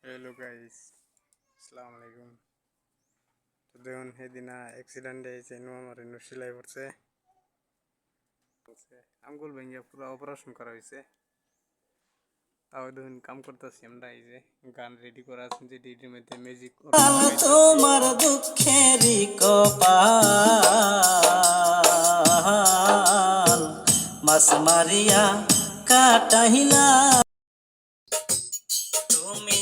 Hello guys अस्सलाम वालेकुम। तो देखুন সেদিনা অ্যাক্সিডেন্ট হয়েছে আমার নসিলাই পড়ছে আঙ্গুল ভেঙে পুরো অপারেশন করা হয়েছে। তাও দেখুন কাম করতেছি আমরা, এই যে গান রেডি করা আছে যে ডিডির মধ্যে মিউজিক তোমার দুঃখেরই কপাল মাস মারিয়া কাটাইলা তুমি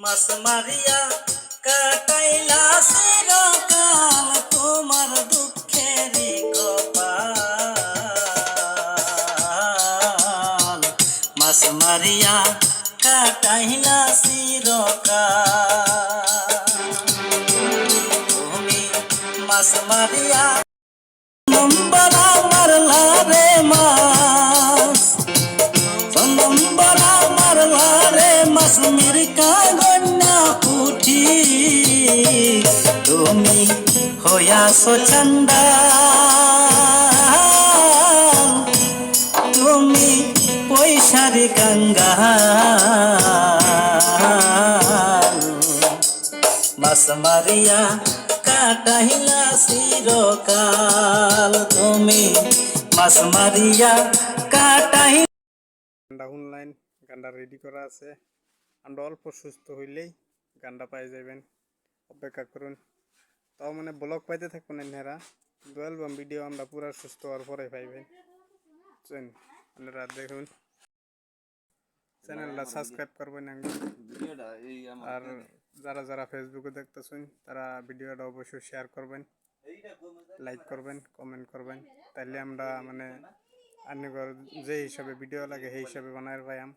মাস মারিয়া কাটাইলা চিরকাল তোমার দুঃখেরই কপাল মাস মারিয়া কাটাইলা চিরকাল তুমি মাস মারিয়া নম্বর মারলা রে মাস নম্বর মারলা রে মাস মিরকা গন্যা উঠি তুমি হইয়াছো চন্ডাল তুমি পয়সার কাঙ্গাল মাস মারিয়া কাটাইলা চিরকাল তুমি মাস মারিয়া কাটাই গানটা অনলাইন গানটা রেডি করা আছে। আমরা অল্প সুস্থ হইলেই গানটা পাই যাবেন, অপেক্ষা করুন। তাও মানে ব্লগ পাইতে থাকবেন এনারা, দু অ্যালবাম ভিডিও আমরা পুরা সুস্থ হওয়ার পরে পাইবেন। বুঝছেন? আপনারা দেখুন, চ্যানেলটা সাবস্ক্রাইব করবেন আর যারা যারা ফেসবুকে দেখতেছেন তারা ভিডিওটা অবশ্যই শেয়ার করবেন, লাইক করবেন, কমেন্ট করবেন। তাইলে আমরা মানে যে হিসাবে ভিডিও লাগে সেই হিসাবে বানায় পাইম।